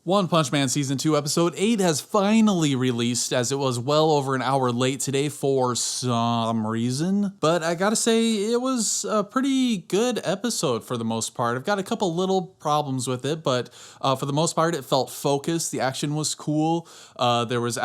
One Punch Man Season 2 Episode 8 has finally released, as it was well over an hour late today for some reason. But I gotta say, it was a pretty good episode for the most part. I've got a couple little problems with it, but for the most part, it felt focused. The action was cool. There was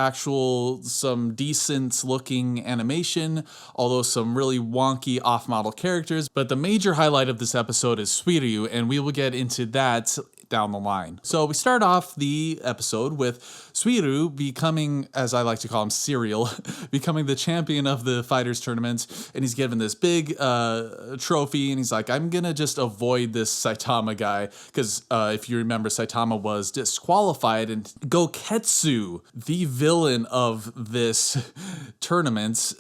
some decent looking animation, although some really wonky off-model characters. But the major highlight of this episode is Suiryu, and we will get into that down the line. So we start off the episode with Suiryu becoming, as I like to call him, Serial, becoming the champion of the fighters tournament, and he's given this big trophy, and he's like, I'm gonna just avoid this Saitama guy, because if you remember, Saitama was disqualified, and Goketsu, the villain of this tournament,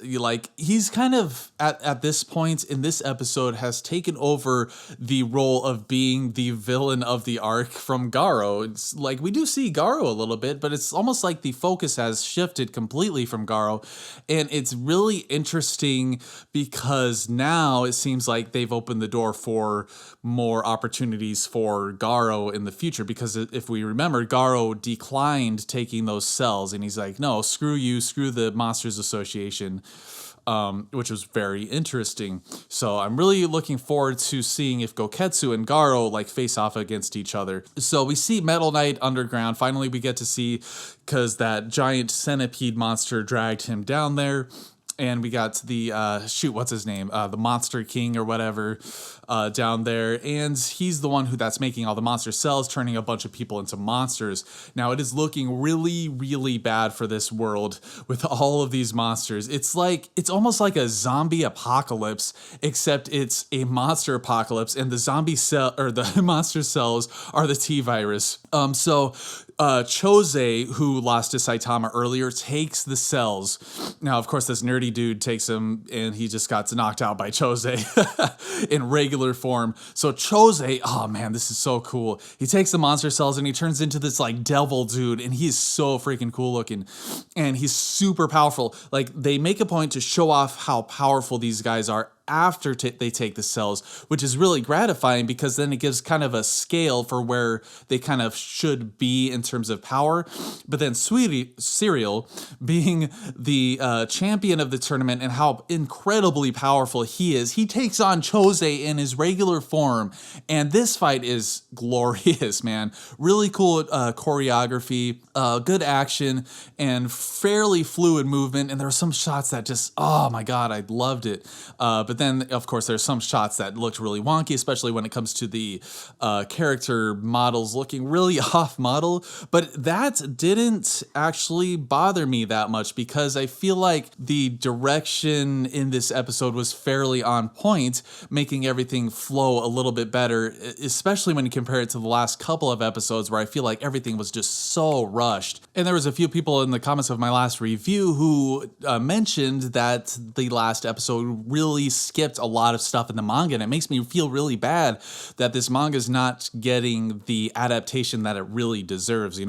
he's kind of, at this point in this episode, has taken over the role of being the villain of the arc from Garo. It's like we do see Garo a little bit, but it's almost like the focus has shifted completely from Garo, and it's really interesting because now it seems like they've opened the door for more opportunities for Garo in the future, because if we remember, Garo declined taking those cells, and he's like, no, screw you, screw the Monsters Association. Which was very interesting. So I'm really looking forward to seeing if Goketsu and Garo face off against each other. So we see Metal Knight underground. Finally, we get to see, because that giant centipede monster dragged him down there. And we got the, what's his name? The Monster King or whatever down there. And he's the one that's making all the monster cells, turning a bunch of people into monsters. Now, it is looking really, really bad for this world with all of these monsters. It's almost like a zombie apocalypse, except it's a monster apocalypse, and the the monster cells are the T-virus. Chose, who lost to Saitama earlier, takes the cells. Now, of course, this nerdy dude takes him, and he just got knocked out by Chose in regular form. So Chose, oh man, this is so cool. He takes the monster cells, and he turns into this devil dude, and he's so freaking cool looking, and he's super powerful. They make a point to show off how powerful these guys are after they take the cells, which is really gratifying, because then it gives kind of a scale for where they kind of should be in terms of power. But then Serial, being the champion of the tournament and how incredibly powerful he is, he takes on Chose in his regular form, and this fight is glorious, man. Really cool choreography, good action, and fairly fluid movement, and there are some shots that just, oh my god, I loved it. But then, of course, there's some shots that looked really wonky, especially when it comes to the character models looking really off-model. But that didn't actually bother me that much, because I feel like the direction in this episode was fairly on point, making everything flow a little bit better, especially when you compare it to the last couple of episodes where I feel like everything was just so rushed. And there was a few people in the comments of my last review who mentioned that the last episode really skipped a lot of stuff in the manga, and it makes me feel really bad that this manga is not getting the adaptation that it really deserves,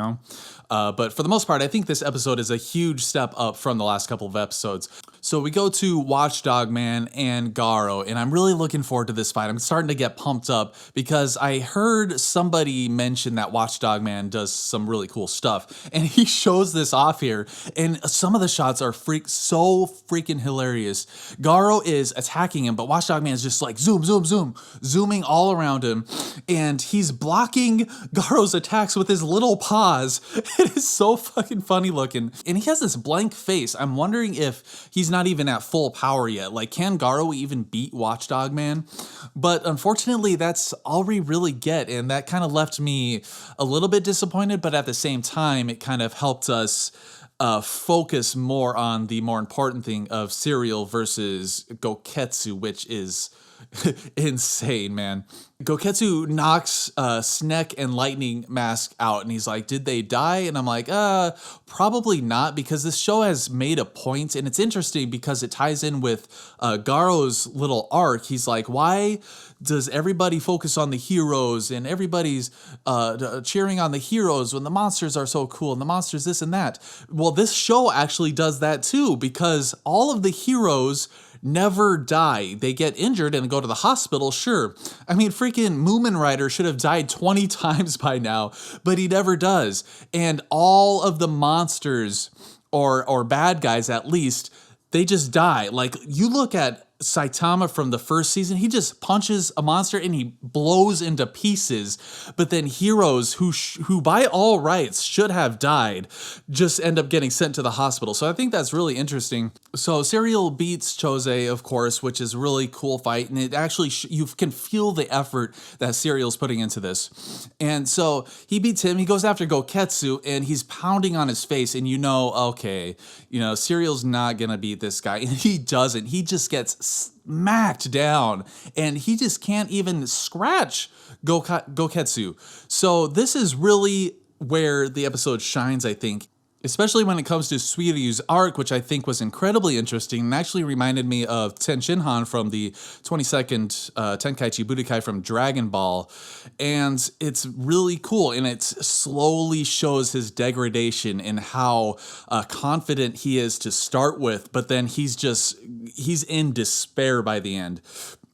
But for the most part, I think this episode is a huge step up from the last couple of episodes. So we go to Watchdog Man and Garo, and I'm really looking forward to this fight. I'm starting to get pumped up because I heard somebody mention that Watchdog Man does some really cool stuff, and he shows this off here, and some of the shots are so freaking hilarious. Garo is attacking him, but Watchdog Man is just zooming all around him, and he's blocking Garo's attacks with his little paws. It is so fucking funny looking, and he has this blank face. I'm wondering if he's not even at full power yet. Can Garo even beat Watchdog Man? But unfortunately, that's all we really get, and that kind of left me a little bit disappointed, but at the same time, it kind of helped us focus more on the more important thing of Serial versus Goketsu, which is insane, man. Goketsu knocks Sneck and Lightning Mask out, and he's like, did they die? And I'm like, probably not, because this show has made a point, and it's interesting because it ties in with Garo's little arc. He's like, why does everybody focus on the heroes, and everybody's cheering on the heroes when the monsters are so cool, and the monsters this and that? Well, this show actually does that too, because all of the heroes never die. They get injured and go to the hospital, sure. I mean, freaking Moomin Rider should have died 20 times by now, but he never does. And all of the monsters, or bad guys at least, they just die. Like, you look at Saitama from the first season, he just punches a monster and he blows into pieces. But then heroes who by all rights should have died just end up getting sent to the hospital. So I think that's really interesting. So Suiryu beats Chose, of course, which is a really cool fight. And it actually, you can feel the effort that Suiryu's putting into this. And so he beats him, he goes after Goketsu, and he's pounding on his face. And you know, okay, Suiryu's not going to beat this guy. And he doesn't. He just gets smacked down, and he just can't even scratch Goketsu. So this is really where the episode shines, I think, especially when it comes to Suiryu's arc, which I think was incredibly interesting and actually reminded me of Ten Shinhan from the 22nd Tenkaichi Budokai from Dragon Ball. And it's really cool, and it slowly shows his degradation and how confident he is to start with, but then he's in despair by the end.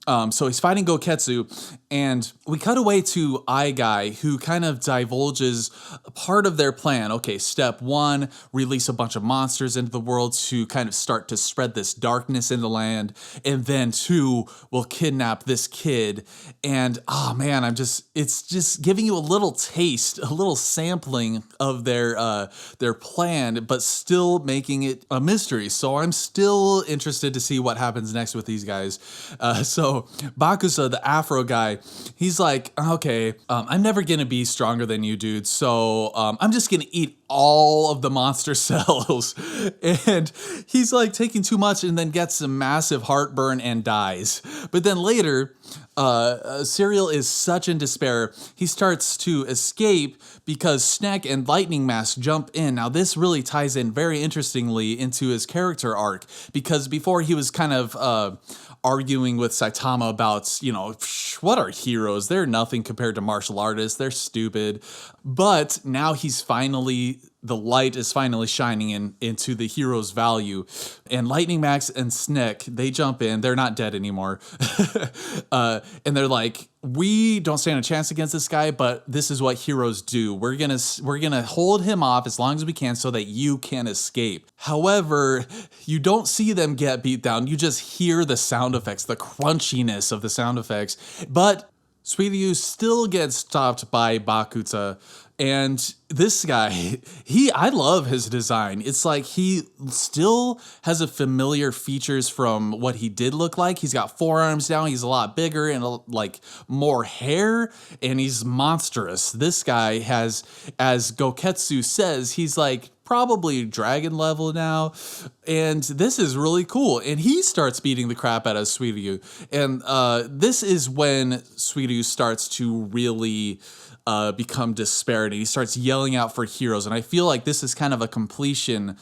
So he's fighting Goketsu, and we cut away to Eye Guy, who kind of divulges part of their plan. Okay, step one, release a bunch of monsters into the world to kind of start to spread this darkness in the land. And then two, we'll kidnap this kid. And oh man, it's just giving you a little taste, a little sampling of their plan, but still making it a mystery. So I'm still interested to see what happens next with these guys. So Bakusa, the Afro guy, he's like, okay, I'm never going to be stronger than you, dude. So I'm just going to eat all of the monster cells. And he's like taking too much and then gets some massive heartburn and dies. But then later, Suiryu is such in despair, he starts to escape because Snack and Lightning Mask jump in. Now this really ties in very interestingly into his character arc, because before he was kind of arguing with Saitama about, what are heroes? They're nothing compared to martial artists. They're stupid. But now the light is finally shining into the hero's value. And Lightning Max and Snick, they jump in. They're not dead anymore. And they're like, we don't stand a chance against this guy, but this is what heroes do. We're gonna hold him off as long as we can so that you can escape. However, you don't see them get beat down. You just hear the sound effects, the crunchiness of the sound effects. But Suiryu still gets stopped by Bakuta. And this guy, I love his design. It's like he still has a familiar features from what he did look like. He's got forearms down. He's a lot bigger and like more hair, and he's monstrous. This guy has, as Goketsu says, he's like probably dragon level now. And this is really cool. And he starts beating the crap out of Suiryu. And this is when Suiryu starts to really become despaired, and he starts yelling out for heroes. And I feel like this is kind of a completion,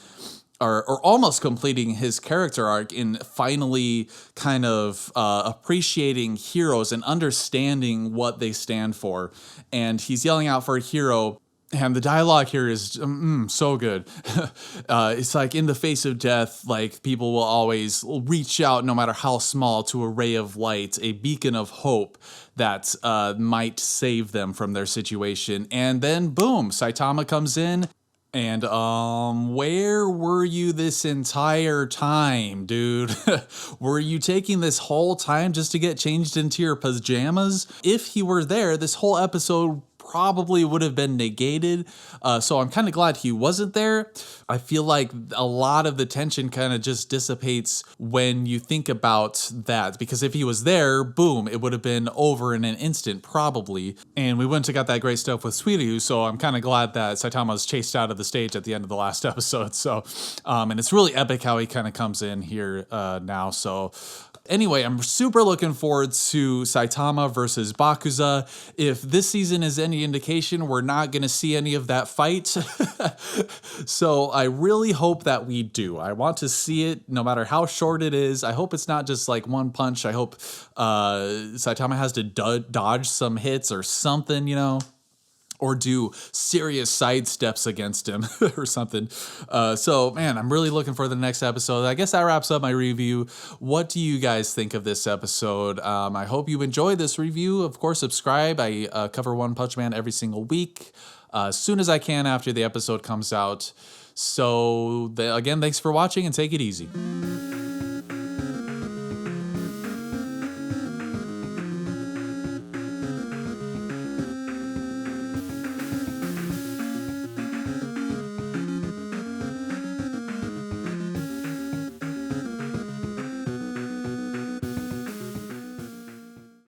or almost completing his character arc in finally kind of appreciating heroes and understanding what they stand for. And he's yelling out for a hero. And the dialogue here is so good. It's like, in the face of death, like, people will always reach out, no matter how small, to a ray of light, a beacon of hope that might save them from their situation. And then, boom, Saitama comes in. And where were you this entire time, dude? Were you taking this whole time just to get changed into your pajamas? If he were there, this whole episode probably would have been negated. So I'm kind of glad he wasn't there. I feel like a lot of the tension kind of just dissipates when you think about that, because if he was there, boom, it would have been over in an instant probably. And we wouldn't have got that great stuff with Suiryu. So I'm kind of glad that Saitama was chased out of the stage at the end of the last episode. So, and it's really epic how he kind of comes in here now. So anyway, I'm super looking forward to Saitama versus Bakuza. If this season is any indication, we're not going to see any of that fight. So I really hope that we do. I want to see it no matter how short it is. I hope it's not just like one punch. I hope Saitama has to dodge some hits or something, or do serious side steps against him or something. So, man, I'm really looking for the next episode. I guess that wraps up my review. What do you guys think of this episode? I hope you enjoyed this review. Of course, subscribe. I cover One Punch Man every single week, as soon as I can after the episode comes out. So, again, thanks for watching and take it easy.